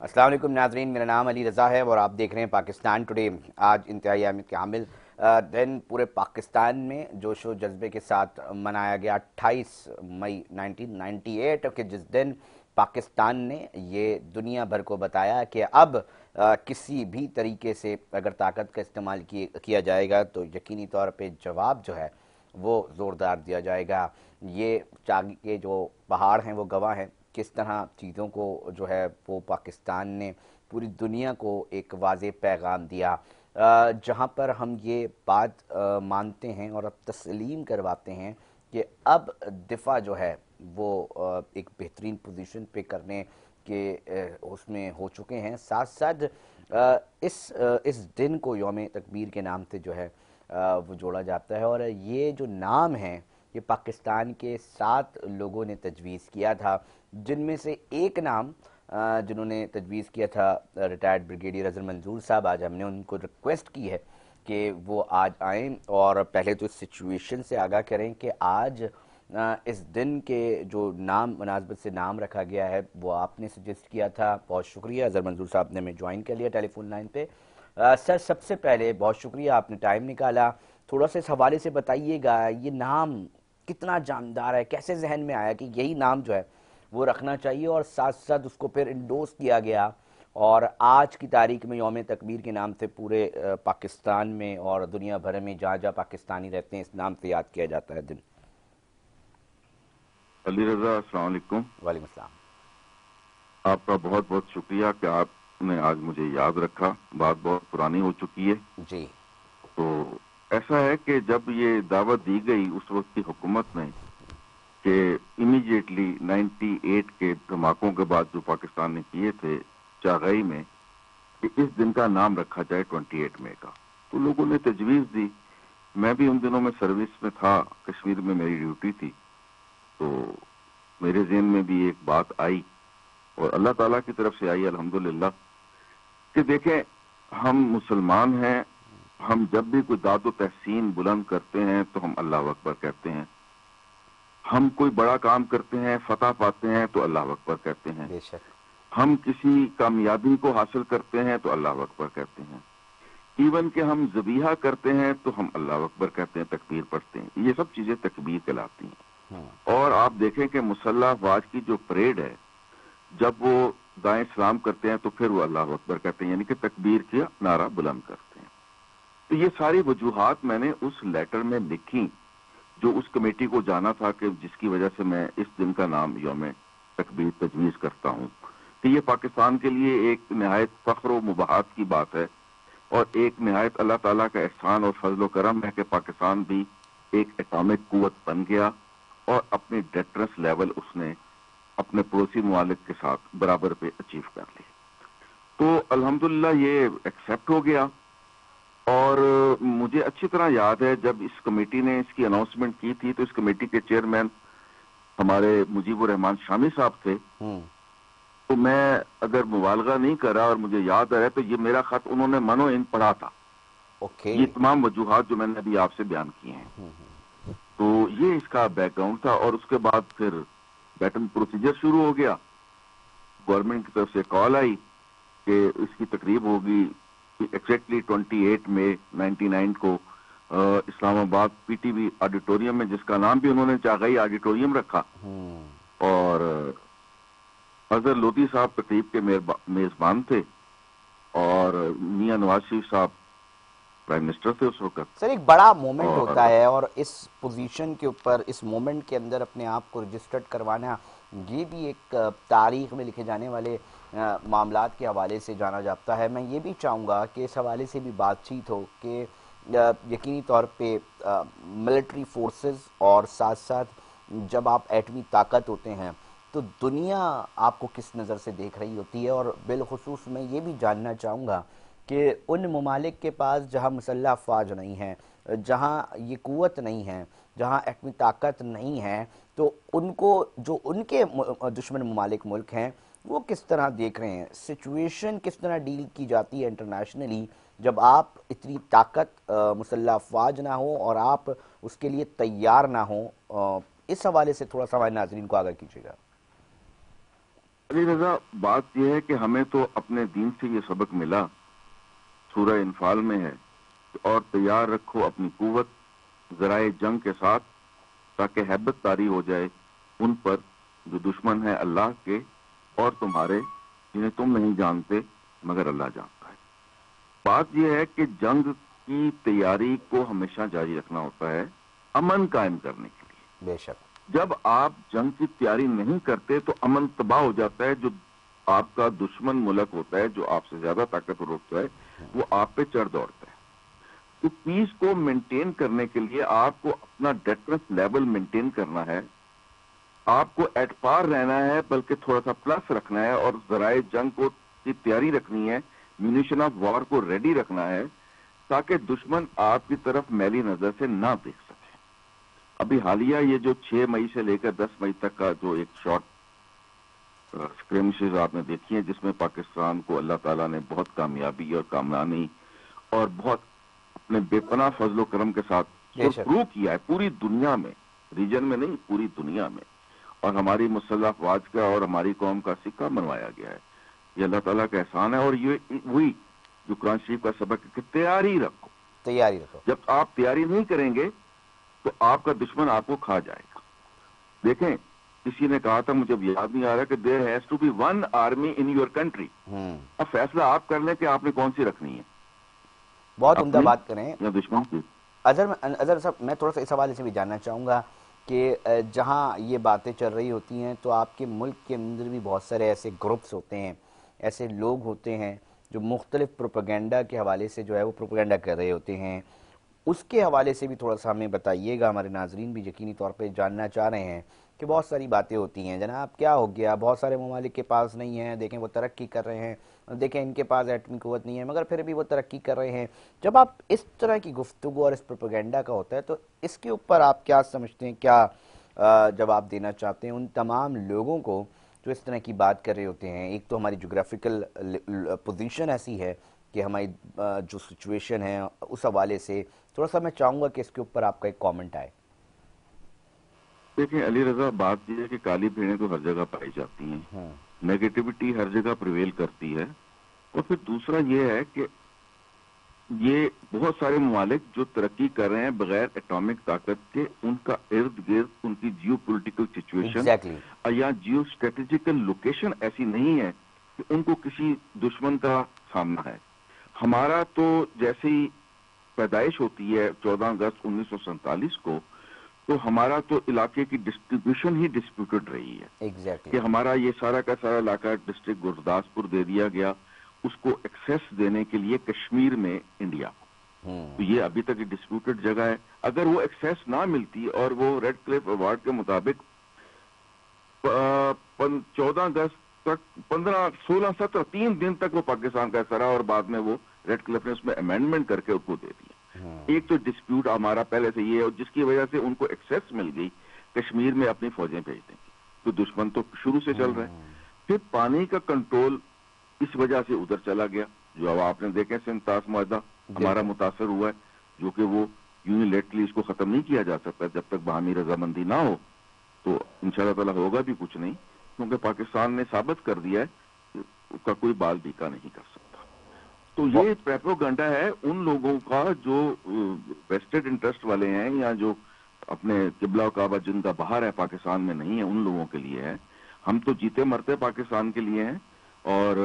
अस्सलाम वालेकुम नाज़रीन, मेरा नाम अली रज़ा है और आप देख रहे हैं पाकिस्तान टुडे। आज इंतहाई अहमियत के हामिल दिन पूरे पाकिस्तान में जोश व जज्बे के साथ मनाया गया 28 मई 1998 के जिस दिन पाकिस्तान ने ये दुनिया भर को बताया कि अब किसी भी तरीके से अगर ताकत का इस्तेमाल किया जाएगा तो यकीनी तौर पे जवाब जो है वो ज़ोरदार दिया जाएगा। ये चागी के जो पहाड़ हैं वो गवाह हैं किस तरह चीज़ों को जो है वो पाकिस्तान ने पूरी दुनिया को एक वाज़ेह पैगाम दिया, जहाँ पर हम ये बात मानते हैं और अब तस्लीम करवाते हैं कि अब दिफा जो है वो एक बेहतरीन पोजीशन पे करने के उसमें हो चुके हैं। साथ साथ इस दिन को यौम तकबीर के नाम से जो है वो जोड़ा जाता है और ये जो नाम है ये पाकिस्तान के 7 लोगों ने तजवीज़ किया था, जिनमें से एक नाम जिन्होंने तजवीज़ किया था रिटायर्ड ब्रिगेडियर अज़हर मंजूर साहब। आज हमने उनको रिक्वेस्ट की है कि वो आज आएँ और पहले तो इस सिचुएशन से आगाह करें कि आज इस दिन के जो नाम मुनासबत से नाम रखा गया है वो आपने सजेस्ट किया था। बहुत शुक्रिया, अज़हर मंजूर साहब ने हमें ज्वाइन कर लिया टेलीफोन लाइन पे। सर, सबसे पहले बहुत शुक्रिया, आपने टाइम निकाला। थोड़ा सा इस हवाले से बताइएगा, ये नाम कितना जानदार है, कैसे जहन में आया कि यही नाम जो है वो रखना चाहिए और साथ साथ उसको फिर इंडोर्स किया गया और आज की तारीख में यौम तकबीर के नाम से पूरे पाकिस्तान में और दुनिया भर में जहाँ जहाँ पाकिस्तानी रहते हैं इस नाम से याद किया जाता है दिन। अली रजा, अस्सलाम वालेकुम। वालेकुम अस्सलाम। आपका बहुत बहुत शुक्रिया कि आपने आज मुझे याद रखा। बात बहुत पुरानी हो चुकी है जी। तो ऐसा है कि जब ये दावत दी गई उस वक्त की हुकूमत ने कि इमीडिएटली 98 के धमाकों के बाद जो पाकिस्तान ने किए थे चागई में कि इस दिन का नाम रखा जाए 28 मई का, तो लोगों ने तजवीज़ दी। मैं भी उन दिनों में सर्विस में था, कश्मीर में मेरी ड्यूटी थी, तो मेरे ज़हन में भी एक बात आई और अल्लाह ताला की तरफ से आई अल्हम्दुलिल्लाह कि देखें, हम मुसलमान हैं, हम जब भी कोई दाद व तहसीन बुलंद करते हैं तो हम अल्लाह अकबर कहते हैं। हम कोई बड़ा काम करते हैं, फतह पाते हैं तो अल्लाह अकबर कहते हैं। बेशक। हम किसी कामयाबी को हासिल करते हैं तो अल्लाह अकबर कहते हैं। इवन कि हम ज़बीहा करते हैं तो हम अल्लाह अकबर कहते हैं, तकबीर पढ़ते हैं। ये सब चीजें तकबीर कहलाती हैं। और आप देखें कि मुसल्लह अफवाज की जो परेड है, जब वो दाएं सलाम करते हैं तो फिर वो अल्लाह अकबर कहते हैं, यानी कि तकबीर का नारा बुलंद करते हैं। तो ये सारी वजूहात मैंने उस लेटर में लिखी जो उस कमेटी को जाना था कि जिसकी वजह से मैं इस दिन का नाम यौम तकबीर तजवीज़ करता हूँ कि ये पाकिस्तान के लिए एक निहायत फख्र व मुबाहत की बात है और एक निहायत अल्लाह ताला का एहसान और फजल करम है कि पाकिस्तान भी एक एटॉमिक कुव्वत बन गया और अपनी डेटरेंस लेवल उसने अपने पड़ोसी मुमालिक के साथ बराबर पे अचीव कर ली। तो अल्हम्दुलिल्लाह ये एक्सेप्ट हो गया। और मुझे अच्छी तरह याद है जब इस कमेटी ने इसकी अनाउंसमेंट की थी तो इस कमेटी के चेयरमैन हमारे मुजीबुर रहमान शामी साहब थे। तो मैं अगर मुबालगा नहीं कर रहा और मुझे याद आ रहा है तो ये मेरा खत उन्होंने मनो इन पढ़ा था। ये तमाम वजूहात जो मैंने अभी आपसे बयान किए हैं, तो ये इसका बैकग्राउंड था। और उसके बाद फिर बैटन प्रोसीजर शुरू हो गया। गवर्नमेंट की तरफ से कॉल आई कि इसकी तकरीब होगी एग्जैक्टली 28 मई 99 को इस्लामाबाद पीटीवी ऑडिटोरियम में, जिसका नाम भी उन्होंने चागई ऑडिटोरियम रखा। और अजहर लोधी साहब तकरीब के मेजबान थे और मियां नवाज शरीफ साहब प्राइम मिनिस्टर थे उस वक्त। सर, एक बड़ा मोमेंट होता है और इस पोजीशन के ऊपर, इस मोमेंट के अंदर अपने आप को रजिस्टर्ड करवाना, ये भी एक तारीख में लिखे जाने वाले मामलात के हवाले से जाना जाता है। मैं ये भी चाहूँगा कि इस हवाले से भी बातचीत हो कि यकीनी तौर पे मिलिट्री फोर्सेस और साथ साथ जब आप एटमी ताकत होते हैं तो दुनिया आपको किस नज़र से देख रही होती है। और बिलखुसूस मैं ये भी जानना चाहूँगा कि उन ममालिक के पास जहाँ मुसल्लह अफवाज नहीं हैं, जहाँ ये क़ुव्वत नहीं है, जहाँ एटमी ताकत नहीं है, तो उनको जो उनके दुश्मन ममालिक मुल्क हैं वो किस तरह देख रहे हैं, सिचुएशन किस तरह डील की जाती है इंटरनेशनली जब आप इतनी ताकत मुसल्लह अफवाज ना हो और आप उसके लिए तैयार ना हो। इस हवाले से थोड़ा सा हमारे नाज़रीन को आगाह कीजिएगा। علی رضا، بات یہ ہے کہ ہمیں تو اپنے دین سے یہ سبق ملا، سورہ انفال میں ہے، اور تیار رکھو اپنی قوت ذرائع جنگ کے ساتھ، تاکہ ہیبت طاری ہو جائے ان پر جو دشمن ہے اللہ کے اور تمہارے، جنہیں تم نہیں جانتے مگر اللہ جانتا ہے۔ بات یہ ہے کہ جنگ کی تیاری کو ہمیشہ جاری رکھنا ہوتا ہے امن قائم کرنے کے لیے۔ بے شک۔ جب آپ جنگ کی تیاری نہیں کرتے تو امن تباہ ہو جاتا ہے۔ جو آپ کا دشمن ملک ہوتا ہے، جو آپ سے زیادہ طاقتور ہوتا ہے، وہ آپ پہ چڑھ دوڑتا ہے۔ تو پیس کو مینٹین کرنے کے لیے آپ کو اپنا ڈیٹرنس لیول مینٹین کرنا ہے، آپ کو ایٹ پار رہنا ہے، بلکہ تھوڑا سا پلس رکھنا ہے، اور ذرائع جنگ کو کی تیاری رکھنی ہے، میونیشن آف وار کو ریڈی رکھنا ہے، تاکہ دشمن آپ کی طرف میلی نظر سے نہ دیکھ سکے۔ ابھی حالیہ یہ جو 6 مئی سے لے کر 10 مئی تک کا جو ایک شارٹ اسکرمشز آپ نے دیکھی ہیں، جس میں پاکستان کو اللہ تعالیٰ نے بہت کامیابی اور کامرانی اور بہت اپنے بے پناہ فضل و کرم کے ساتھ بے شک۔ پروو کیا ہے پوری دنیا میں، ریجن میں نہیں، پوری دنیا میں، اور ہماری مسلح افواج کا اور ہماری قوم کا سکہ منوایا گیا ہے۔ یہ اللہ تعالیٰ کا احسان ہے، اور یہ وہی جو قرآن شریف کا سبق ہے کہ تیاری رکھو۔ تیاری رکھو۔ جب آپ تیاری نہیں کریں گے تو آپ کا دشمن آپ کو کھا جائے گا۔ دیکھیں، کسی نے کہا تھا، مجھے اب یاد نہیں آ رہا، کہ there has to be one army in your country. اب فیصلہ آپ کر لیں کہ آپ نے کون سی رکھنی ہے، بہت عمدہ اپنی بات کریں یا دشمن کی۔ اظہر صاحب، میں تھوڑا سا اس حوالے سے بھی جاننا چاہوں گا کہ جہاں یہ باتیں چل رہی ہوتی ہیں تو آپ کے ملک کے اندر بھی بہت سارے ایسے گروپس ہوتے ہیں، ایسے لوگ ہوتے ہیں جو مختلف پروپیگنڈا کے حوالے سے جو ہے وہ پروپیگنڈا کر رہے ہوتے ہیں۔ اس کے حوالے سے بھی تھوڑا سا ہمیں بتائیے گا، ہمارے ناظرین بھی یقینی طور پہ جاننا چاہ رہے ہیں کہ بہت ساری باتیں ہوتی ہیں، جناب کیا ہو گیا، بہت سارے ممالک کے پاس نہیں ہیں، دیکھیں وہ ترقی کر رہے ہیں، دیکھیں ان کے پاس ایٹمی قوت نہیں ہے مگر پھر بھی وہ ترقی کر رہے ہیں۔ جب آپ اس طرح کی گفتگو اور اس پروپیگنڈا کا ہوتا ہے تو اس کے اوپر آپ کیا سمجھتے ہیں، کیا جواب دینا چاہتے ہیں ان تمام لوگوں کو جو اس طرح کی بات کر رہے ہوتے ہیں؟ ایک تو ہماری جغرافیکل پوزیشن ایسی ہے کہ ہماری جو سچویشن ہے اس حوالے سے تھوڑا سا میں چاہوں گا کہ اس کے اوپر آپ کا ایک کامنٹ آئے۔ دیکھیں علی رضا، بات یہ ہے کہ کالی بھیڑیں تو ہر جگہ پائی جاتی ہیں، نیگیٹیوٹی ہر جگہ پریویل کرتی ہے، اور پھر دوسرا یہ ہے کہ یہ بہت سارے ممالک جو ترقی کر رہے ہیں بغیر ایٹامک طاقت کے، ان کا ارد گرد ان کی جیو پولیٹیکل سچویشن ایگزیکٹلی۔ یا جیو اسٹریٹجیکل لوکیشن ایسی نہیں ہے کہ ان کو کسی دشمن کا سامنا ہے۔ ہمارا تو جیسے ہی پیدائش ہوتی ہے 14 اگست 1947 کو، تو ہمارا تو علاقے کی ڈسٹریبیوشن ہی ڈسپیوٹڈ رہی ہے، ایگزیکٹلی۔ کہ ہمارا یہ سارا کا سارا علاقہ ڈسٹرکٹ گرداسپور دے دیا گیا اس کو ایکسیس دینے کے لیے کشمیر میں انڈیا کو۔ تو یہ ابھی تک ڈسپیوٹڈ جگہ ہے۔ اگر وہ ایکسیس نہ ملتی اور وہ ریڈ کلف ایوارڈ کے مطابق 14 اگست تک 15 16 17 3 دن تک وہ پاکستان کا حصہ رہا، اور بعد میں وہ ریڈ کلف نے اس میں امینڈمنٹ کر کے اس کو دے دیا۔ ایک تو ڈسپیوٹ ہمارا پہلے سے یہ ہے، اور جس کی وجہ سے ان کو ایکسیس مل گئی کشمیر میں اپنی فوجیں بھیج دیں گی، تو دشمن تو شروع سے چل رہا ہے۔ پھر پانی کا کنٹرول اس وجہ سے ادھر چلا گیا، جو اب آپ نے دیکھے سنتاس معاہدہ ہمارا متاثر ہوا ہے، جو کہ وہ یونیلیٹرلی اس کو ختم نہیں کیا جا سکتا جب تک باہمی رضامندی نہ ہو، تو انشاءاللہ تعالیٰ ہوگا بھی کچھ نہیں، کیونکہ پاکستان نے ثابت کر دیا ہے کہ اس کا کوئی بال بیکا نہیں کر سکتا۔ تو یہ پروپیگنڈا ہے ان لوگوں کا جو ویسٹڈ انٹرسٹ والے ہیں، یا جو اپنے قبلہ و کعبہ جن کا باہر ہے پاکستان میں نہیں ہے، ان لوگوں کے لیے ہے۔ ہم تو جیتے مرتے پاکستان کے لیے ہیں، اور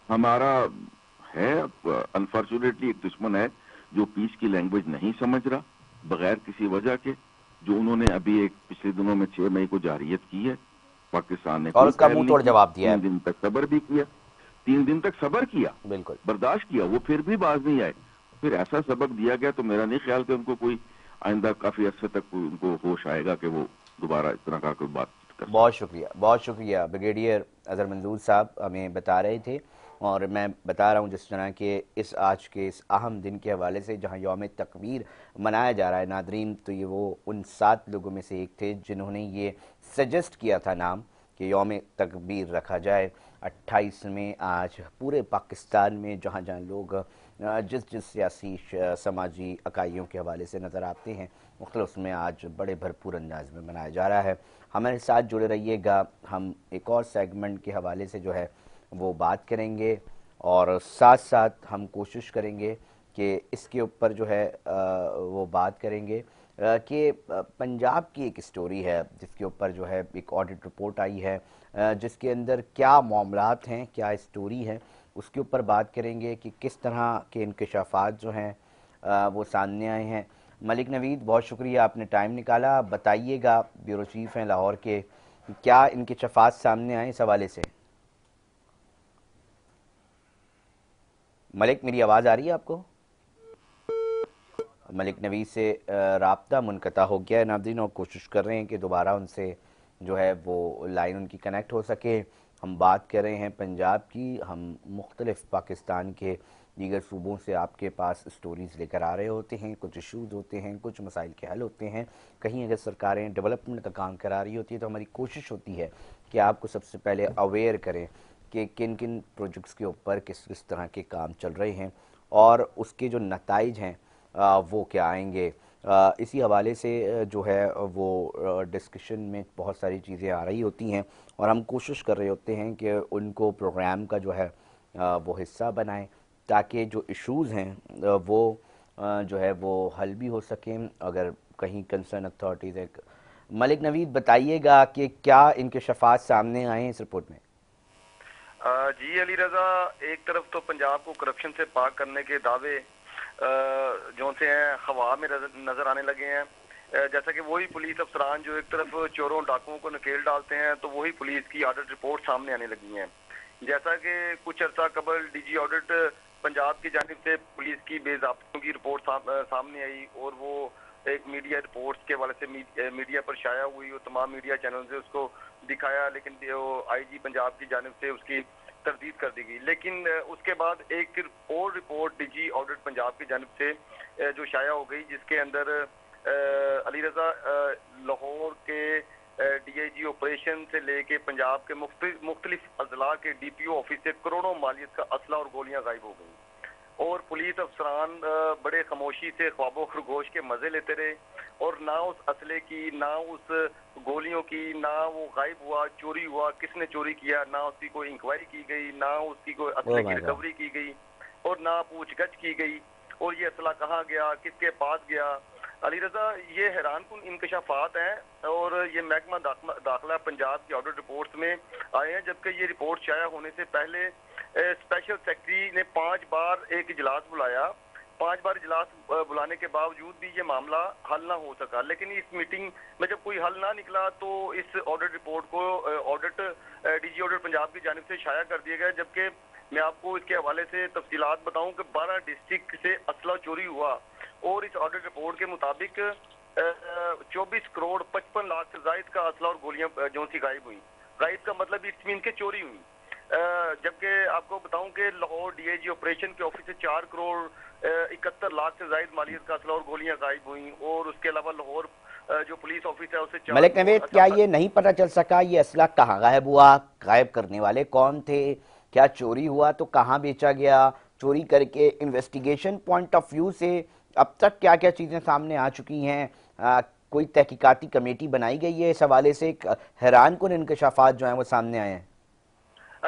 ہمارا ہے انفارچونیٹلی ایک دشمن ہے جو پیس کی لینگویج نہیں سمجھ رہا، بغیر کسی وجہ کے، جو انہوں نے ابھی ایک پچھلے دنوں میں 6 مئی کو جارحیت کی ہے، پاکستان نے اور کوئی اس کا پہل منہ نہیں توڑ کی، جواب دیا ہے۔ 3 دن تک صبر بھی کیا، 3 دن تک صبر کیا، بالکل۔ برداشت کیا، وہ پھر بھی باز نہیں آئے۔ پھر ایسا سبق دیا گیا، تو میرا نہیں خیال کہ ان کو کوئی آئندہ کافی عرصے تک ان کو ہوش آئے گا کہ وہ دوبارہ اس طرح کا کوئی بات کر بہت سکتے۔ شکریہ، بہت شکریہ بریگیڈیئر اظہر منظور صاحب ہمیں بتا رہے تھے، اور میں بتا رہا ہوں جس طرح کہ آج کے اس اہم دن کے حوالے سے جہاں یوم تکبیر منایا جا رہا ہے ناظرین، تو یہ وہ ان 7 لوگوں میں سے ایک تھے جنہوں نے یہ سجیسٹ کیا تھا نام کہ یوم تکبیر رکھا جائے 28 میں۔ آج پورے پاکستان میں جہاں جہاں لوگ جس سیاسی سماجی اکائیوں کے حوالے سے نظر آتے ہیں، मुख्तलिफ में आज बड़े भरपूर अंदाज में मनाया जा रहा है। हमारे साथ जुड़े रहिएगा, हम एक और सेगमेंट के हवाले से जो है वो बात करेंगे और साथ साथ हम कोशिश करेंगे कि इसके ऊपर जो है वो बात करेंगे कि पंजाब की एक स्टोरी है जिसके ऊपर जो है एक ऑडिट रिपोर्ट आई है, जिसके अंदर क्या मामलात हैं, क्या स्टोरी है, उसके ऊपर बात करेंगे कि किस तरह के इंकशाफात जो हैं वो सामने आए हैं। मलिक नवीद, बहुत शुक्रिया आपने टाइम निकाला। बताइएगा, ब्यूरो चीफ हैं लाहौर के, क्या इंकशाफात सामने आए इस हवाले से? मलिक, मेरी आवाज़ आ रही है आपको? मलिक नवीद से राब्ता मुनक़ता हो गया है नाज़रीन, और कोशिश कर रहे हैं कि दोबारा उनसे जो है वो लाइन उनकी कनेक्ट हो सके। हम बात कर रहे हैं पंजाब की, हम मुख्तलिफ पाकिस्तान के दीगर सूबों से आपके पास स्टोरीज़ लेकर आ रहे होते हैं। कुछ इशूज़ होते हैं, कुछ मसाइल के हल होते हैं, कहीं अगर सरकारें डेवलपमेंट का काम करा रही होती है तो हमारी कोशिश होती है कि आपको सबसे पहले अवेयर करें कि किन किन प्रोजेक्ट्स के ऊपर किस किस तरह के काम चल रहे हैं और उसके जो नताइज हैं वो क्या आएंगे। इसी हवाले से जो है वो डिस्कशन में बहुत सारी चीज़ें आ रही होती हैं और हम कोशिश कर रहे होते हैं कि उनको प्रोग्राम का जो है वो हिस्सा बनाएं ताकि जो इश्यूज़ हैं वो जो है वो हल भी हो सकें अगर कहीं कंसर्न अथॉरिटीज़ है। मलिक नवीद, बताइएगा कि क्या इंकशाफात सामने आए हैं इस रिपोर्ट में? जी अली रज़ा, एक तरफ तो पंजाब को करप्शन से पाक करने के दावे जो से हैं हवा में नजर आने लगे हैं। जैसा कि वही पुलिस अफसरान जो एक तरफ चोरों डाकुओं को नकेल डालते हैं तो वही पुलिस की ऑडिट रिपोर्ट सामने आने लगी हैं। जैसा कि कुछ अर्सा कबल डीजी ऑडिट पंजाब की जानिब से पुलिस की बेज़ाब्तियों की रिपोर्ट सामने आई और वो एक मीडिया रिपोर्ट्स के हवाले से मीडिया पर शाया हुई और तमाम मीडिया चैनल से उसको दिखाया, लेकिन आईजी पंजाब की जानिब से उसकी तरदीद कर दी गई। लेकिन उसके बाद एक और रिपोर्ट डीजी ऑडिट पंजाब की जानिब से जो शाया हो गई, जिसके अंदर अली रज़ा लाहौर के डीआईजी ऑपरेशन से लेके पंजाब के मुख्तलिफ अजला के डीपीओ ऑफिस से करोड़ों मालियत का असला और गोलियां गायब हो गई और पुलिस अफसरान बड़े खामोशी से ख्वाबो खरगोश के मजे लेते रहे और ना उस असले की, ना उस गोलियों की, ना वो गायब हुआ, चोरी हुआ, किसने चोरी किया, ना उसकी कोई इंक्वायरी की गई, ना उसकी कोई असले की रिकवरी की गई और ना पूछगछ की गई और ये असला कहाँ गया, किसके पास गया। अली रज़ा, ये हैरानकुन इंकशाफात हैं और ये महकमा दाखिला पंजाब की ऑडिट रिपोर्ट्स में आए हैं, जबकि ये रिपोर्ट शाया होने से पहले स्पेशल सेक्रेटरी ने 5 बार एक इजलास बुलाया। 5 बार इजलास बुलाने के बावजूद भी ये मामला हल ना हो सका। लेकिन इस मीटिंग में जब कोई हल ना निकला तो इस ऑडिट रिपोर्ट को डीजी ऑडिट पंजाब की जानिब से शाया कर दिया गया। जबकि मैं आपको इसके हवाले से तफसीलात बताऊं कि 12 डिस्ट्रिक्ट से असला चोरी हुआ और इस ऑडिट रिपोर्ट के मुताबिक 24 करोड़ 55 लाख से जायद का असला और गोलियां जो सी गायब हुई। गायब का मतलब इट्स मीन के चोरी हुई। जबकि आपको बताऊं कि लाहौर डीआईजी ऑपरेशन के ऑफिस से 4 करोड़ 71 लाख से जायद मालियत का असला और गोलियां गायब हुई और उसके अलावा लाहौर जो पुलिस ऑफिस है उससे मलिक नवीद, क्या ये नहीं पता चल सका ये असला कहाँ गायब हुआ, गायब करने वाले कौन थे, क्या चोरी हुआ तो कहाँ बेचा गया, चोरी करके इन्वेस्टिगेशन पॉइंट ऑफ व्यू से अब तक क्या क्या चीज़ें सामने आ चुकी हैं? कोई तहकीकाती कमेटी बनाई गई है इस हवाले से? हैरानकुन इंकशाफात जो हैं वो सामने आए हैं।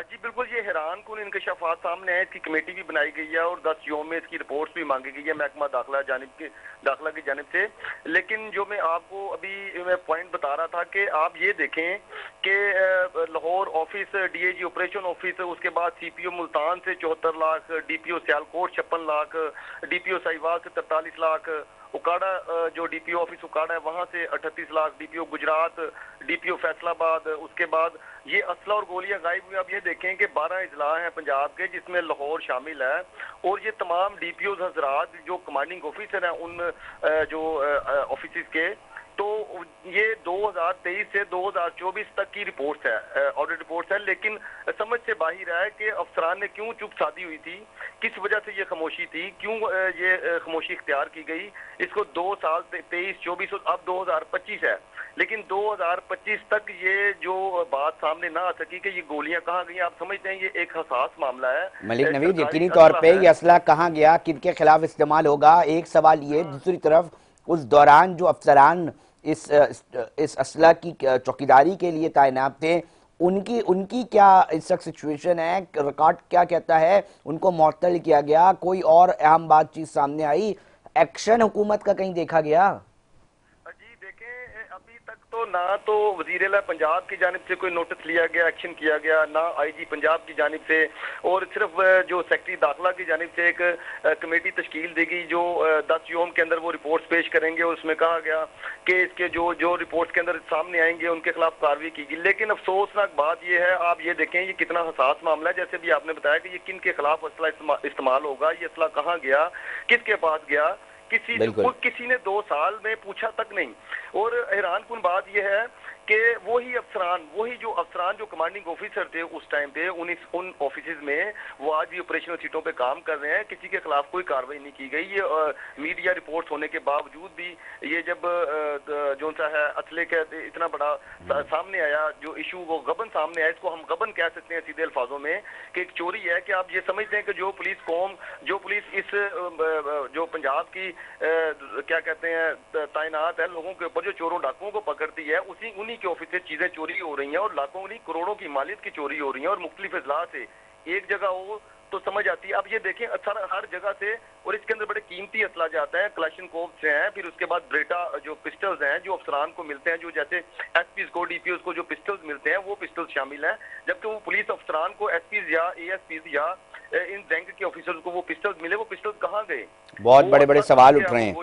जी बिल्कुल, ये हैरान कुन इंकशाफात सामने है। इसकी कमेटी भी बनाई गई है और 10 योम में इसकी रिपोर्ट्स भी मांगी गई है महकमा दाखिला की जानिब से। लेकिन जो मैं आपको अभी मैं पॉइंट बता रहा था कि आप ये देखें कि Lahore office DIG operation office, उसके बाद सीपीओ मुल्तान से 74 लाख, डीपीओ सियालकोट 56 लाख, डीपीओ साहिवाल से 43 लाख, उकाड़ा जो डीपीओ ऑफिस उकाड़ा है वहां से 38 लाख, डीपीओ गुजरात, डीपीओ फैसलाबाद, उसके बाद ये असला और गोलियां गायब हुई। आप ये देखें कि 12 इजला हैं पंजाब के जिसमें लाहौर शामिल है और ये तमाम डीपीओ हजरात जो कमांडिंग ऑफिसर हैं उन जो ऑफिस के, तो ये 2023 से 2024 तक की रिपोर्ट्स है, ऑडिट रिपोर्ट्स है। लेकिन समझ से बाहर है कि अफसरान ने क्यों चुप साधी हुई थी, किस वजह से ये खामोशी थी, क्यों ये खामोशी इख्तियार की गई। इसको 2 साल 23-24 और अब 2025 है, लेकिन 2025 तक ये जो बात सामने ना आ सकी कि ये गोलियां कहाँ गई। आप समझते हैं ये एक हसास मामला है। मलिक नवीद, यकीनी तौर पे ये असला कहाँ गया, किनके खिलाफ इस्तेमाल होगा, एक सवाल ये। दूसरी तरफ اس دوران جو افسران اس اسلحہ کی چوکیداری کے لیے تعینات تھے ان کی کیا اس وقت سچویشن ہے؟ ریکارڈ کیا کہتا ہے؟ ان کو معطل کیا گیا؟ کوئی اور اہم بات چیز سامنے آئی؟ ایکشن حکومت کا کہیں دیکھا گیا؟ جی دیکھیں ابھی تک تو نہ تو وزیر اعلیٰ پنجاب کی جانب سے کوئی نوٹس لیا گیا، ایکشن کیا گیا، نہ آئی جی پنجاب کی جانب سے، اور صرف جو سیکٹری داخلہ کی جانب سے ایک کمیٹی تشکیل دے گی جو 10 یوم کے اندر وہ رپورٹس پیش کریں گے، اور اس میں کہا گیا کہ اس کے جو رپورٹس کے اندر سامنے آئیں گے ان کے خلاف کارروائی کی گی۔ لیکن افسوسناک بات یہ ہے، آپ یہ دیکھیں یہ کتنا حساس معاملہ ہے، جیسے بھی آپ نے بتایا کہ یہ کن کے خلاف اسلحہ استعمال ہوگا، یہ اسلحہ کہاں گیا، کس کے پاس گیا، کسی نے 2 سال میں پوچھا تک نہیں۔ اور حیران کن بات یہ ہے کہ وہی جو افسران جو کمانڈنگ آفیسر تھے اس ٹائم پہ ان آفیسز میں، وہ آج بھی آپریشنل سیٹوں پہ کام کر رہے ہیں، کسی کے خلاف کوئی کارروائی نہیں کی گئی۔ یہ میڈیا رپورٹس ہونے کے باوجود بھی یہ جب جو سا ہے اسلحے کا اتنا بڑا سامنے آیا، جو ایشو وہ غبن سامنے آیا، اس کو ہم غبن کہہ سکتے ہیں سیدھے الفاظوں میں، کہ ایک چوری ہے کہ آپ یہ سمجھتے ہیں کہ جو پولیس اس جو پنجاب کی کیا کہتے ہیں تعینات ہے لوگوں کے اوپر، جو چوروں ڈاکوؤں کو پکڑتی ہے، انہی کے آفس سے چیزیں چوری ہو رہی ہیں، اور لاکھوں نہیں کروڑوں کی مالیت کی چوری ہو رہی ہیں، اور مختلف اضلاع سے ایک جگہ ہو تو سمجھ آتی ہے۔ اب یہ دیکھیں ہر جگہ سے، اور اس کے اندر بڑے قیمتی اسلحہ جاتا ہے، کلاشن کوف سے ہیں، پھر اس کے بعد بریٹا جو پسٹلز ہیں جو افسران کو ملتے ہیں، جو جیسے ایس پیز کو ڈی پی اوز کو جو پسٹلز ملتے ہیں وہ پسٹلز شامل ہیں، جبکہ وہ پولیس افسران کو ایس پیز یا اے ایس پیز یا ان رینک کے آفیسرز کو وہ پسٹلز ملے، وہ پسٹلز کہاں گئے؟ بہت بڑے بڑے سوال اٹھ رہے ہیں۔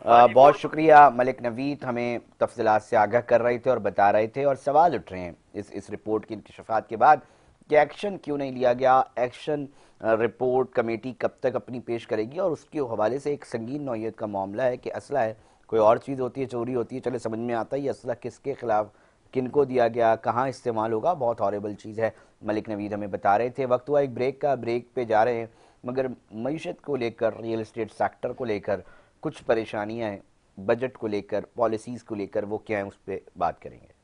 ہاں جی، بہت شکریہ ملک نوید، ہمیں تفصیلات سے آگاہ کر رہے تھے اور بتا رہے تھے، اور سوال اٹھ رہے ہیں اس رپورٹ کی انکشافات کے بعد کہ ایکشن کیوں نہیں لیا گیا؟ ایکشن رپورٹ کمیٹی کب تک اپنی پیش کرے گی؟ اور اس کے حوالے سے ایک سنگین نوعیت کا معاملہ ہے کہ اسلحہ ہے، کوئی اور چیز ہوتی ہے، چوری ہوتی ہے، چلے سمجھ میں آتا ہے یہ اسلحہ کس کے خلاف، کن کو دیا گیا، کہاں استعمال ہوگا، بہت ہاربل چیز ہے۔ ملک نوید ہمیں بتا رہے تھے۔ وقت ہوا ایک بریک کا، بریک پہ جا رہے ہیں، مگر معیشت کو لے کر، ریئل اسٹیٹ سیکٹر کو لے کر کچھ پریشانیاں ہیں، بجٹ کو لے کر، پالیسیز کو لے کر، وہ کیا ہیں اس پہ بات کریں گے۔